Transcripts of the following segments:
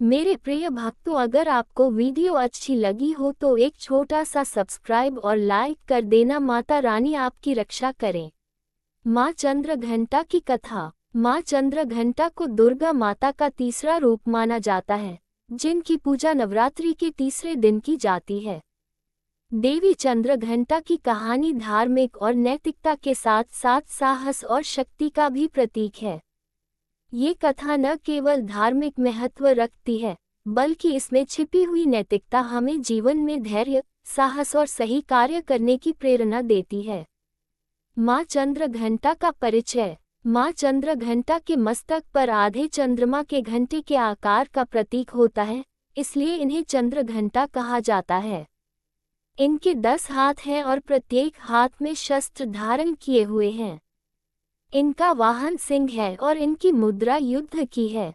मेरे प्रिय भक्तों, अगर आपको वीडियो अच्छी लगी हो तो एक छोटा सा सब्सक्राइब और लाइक कर देना। माता रानी आपकी रक्षा करें। माँ चंद्रघंटा की कथा। माँ चंद्रघंटा को दुर्गा माता का तीसरा रूप माना जाता है, जिनकी पूजा नवरात्रि के तीसरे दिन की जाती है। देवी चंद्रघंटा की कहानी धार्मिक और नैतिकता के साथ साथ साहस और शक्ति का भी प्रतीक है। ये कथा न केवल धार्मिक महत्व रखती है, बल्कि इसमें छिपी हुई नैतिकता हमें जीवन में धैर्य, साहस और सही कार्य करने की प्रेरणा देती है। माँ चंद्रघंटा का परिचय। माँ चंद्रघंटा के मस्तक पर आधे चंद्रमा के घंटे के आकार का प्रतीक होता है, इसलिए इन्हें चंद्रघंटा कहा जाता है। इनके 10 हाथ हैं और प्रत्येक हाथ में शस्त्र धारण किए हुए हैं। इनका वाहन सिंह है और इनकी मुद्रा युद्ध की है।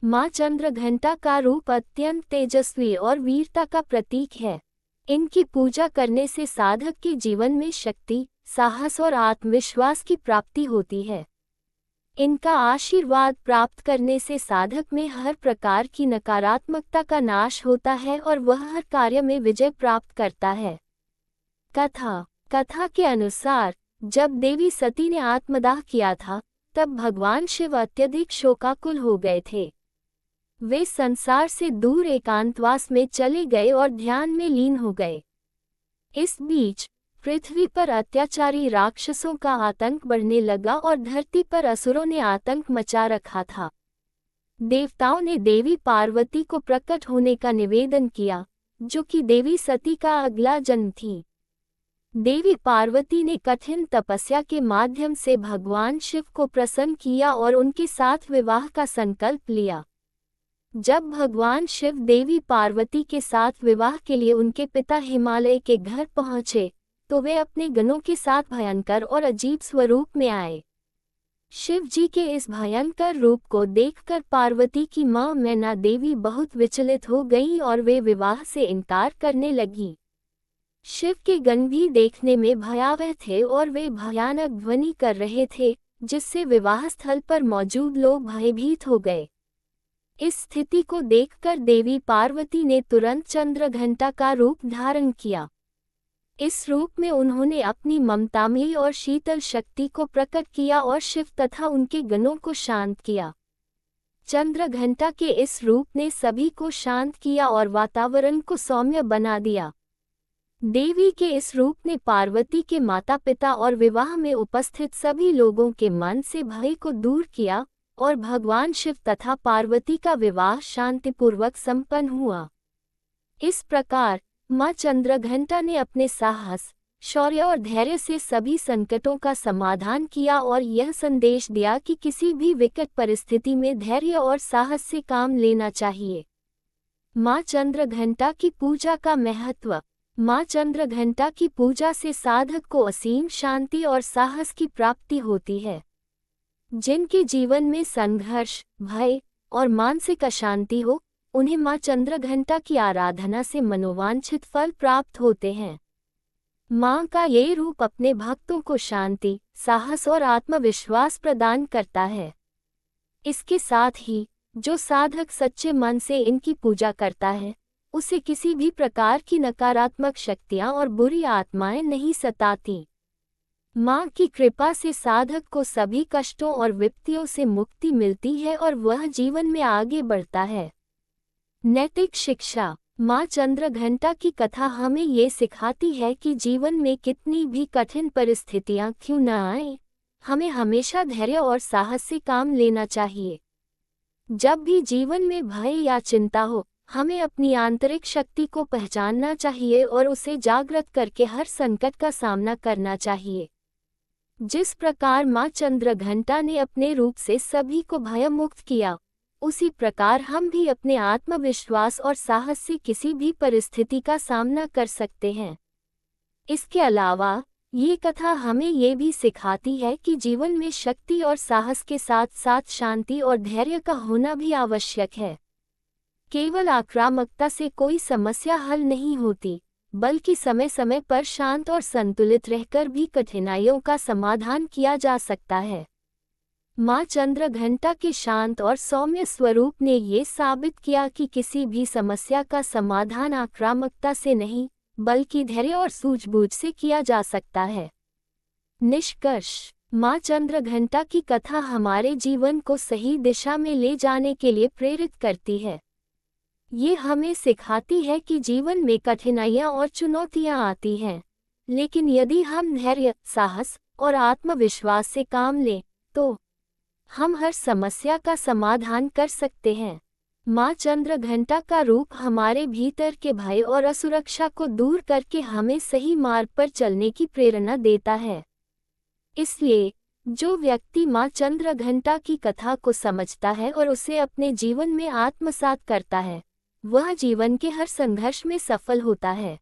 माँ चंद्रघंटा का रूप अत्यंत तेजस्वी और वीरता का प्रतीक है। इनकी पूजा करने से साधक के जीवन में शक्ति, साहस और आत्मविश्वास की प्राप्ति होती है। इनका आशीर्वाद प्राप्त करने से साधक में हर प्रकार की नकारात्मकता का नाश होता है और वह हर कार्य में विजय प्राप्त करता है। कथा के अनुसार, जब देवी सती ने आत्मदाह किया था, तब भगवान शिव अत्यधिक शोकाकुल हो गए थे। वे संसार से दूर एकांतवास में चले गए और ध्यान में लीन हो गए। इस बीच पृथ्वी पर अत्याचारी राक्षसों का आतंक बढ़ने लगा और धरती पर असुरों ने आतंक मचा रखा था। देवताओं ने देवी पार्वती को प्रकट होने का निवेदन किया, जो कि देवी सती का अगला जन्म थी। देवी पार्वती ने कठिन तपस्या के माध्यम से भगवान शिव को प्रसन्न किया और उनके साथ विवाह का संकल्प लिया। जब भगवान शिव देवी पार्वती के साथ विवाह के लिए उनके पिता हिमालय के घर पहुंचे, तो वे अपने गणों के साथ भयंकर और अजीब स्वरूप में आए। शिव जी के इस भयंकर रूप को देखकर पार्वती की मां मैना देवी बहुत विचलित हो गई और वे विवाह से इनकार करने लगी। शिव के गण भी देखने में भयावह थे और वे भयानक ध्वनि कर रहे थे, जिससे विवाह स्थल पर मौजूद लोग भयभीत हो गए। इस स्थिति को देखकर देवी पार्वती ने तुरंत चंद्रघंटा का रूप धारण किया। इस रूप में उन्होंने अपनी ममतामयी और शीतल शक्ति को प्रकट किया और शिव तथा उनके गणों को शांत किया। चंद्रघंटा के इस रूप ने सभी को शांत किया और वातावरण को सौम्य बना दिया। देवी के इस रूप ने पार्वती के माता पिता और विवाह में उपस्थित सभी लोगों के मन से भय को दूर किया और भगवान शिव तथा पार्वती का विवाह शांतिपूर्वक संपन्न हुआ। इस प्रकार माँ चंद्रघंटा ने अपने साहस, शौर्य और धैर्य से सभी संकटों का समाधान किया और यह संदेश दिया कि किसी भी विकट परिस्थिति में धैर्य और साहस से काम लेना चाहिए। माँ चंद्रघंटा की पूजा का महत्व। माँ चंद्रघंटा की पूजा से साधक को असीम शांति और साहस की प्राप्ति होती है। जिनके जीवन में संघर्ष, भय और मानसिक अशांति हो, उन्हें माँ चंद्रघंटा की आराधना से मनोवांछित फल प्राप्त होते हैं। माँ का ये रूप अपने भक्तों को शांति, साहस और आत्मविश्वास प्रदान करता है। इसके साथ ही जो साधक सच्चे मन से इनकी पूजा करता है, उसे किसी भी प्रकार की नकारात्मक शक्तियाँ और बुरी आत्माएं नहीं सताती। माँ की कृपा से साधक को सभी कष्टों और विपत्तियों से मुक्ति मिलती है और वह जीवन में आगे बढ़ता है। नैतिक शिक्षा। माँ चंद्रघंटा की कथा हमें ये सिखाती है कि जीवन में कितनी भी कठिन परिस्थितियाँ क्यों न आए, हमें हमेशा धैर्य और साहस से काम लेना चाहिए। जब भी जीवन में भय या चिंता हो, हमें अपनी आंतरिक शक्ति को पहचानना चाहिए और उसे जागृत करके हर संकट का सामना करना चाहिए। जिस प्रकार माँ चंद्रघंटा ने अपने रूप से सभी को भयमुक्त किया, उसी प्रकार हम भी अपने आत्मविश्वास और साहस से किसी भी परिस्थिति का सामना कर सकते हैं। इसके अलावा ये कथा हमें ये भी सिखाती है कि जीवन में शक्ति और साहस के साथ साथ शांति और धैर्य का होना भी आवश्यक है। केवल आक्रामकता से कोई समस्या हल नहीं होती, बल्कि समय समय पर शांत और संतुलित रहकर भी कठिनाइयों का समाधान किया जा सकता है। माँ चंद्रघंटा के शांत और सौम्य स्वरूप ने ये साबित किया कि किसी भी समस्या का समाधान आक्रामकता से नहीं, बल्कि धैर्य और सूझबूझ से किया जा सकता है। निष्कर्ष, माँ चंद्रघंटा की कथा हमारे जीवन को सही दिशा में ले जाने के लिए प्रेरित करती है। ये हमें सिखाती है कि जीवन में कठिनाइयाँ और चुनौतियाँ आती हैं, लेकिन यदि हम धैर्य, साहस और आत्मविश्वास से काम लें, तो हम हर समस्या का समाधान कर सकते हैं। माँ चंद्रघंटा का रूप हमारे भीतर के भय और असुरक्षा को दूर करके हमें सही मार्ग पर चलने की प्रेरणा देता है। इसलिए, जो व्यक्ति माँ चंद्रघंटा की कथा को समझता है और उसे अपने जीवन में आत्मसात करता है, वह जीवन के हर संघर्ष में सफल होता है।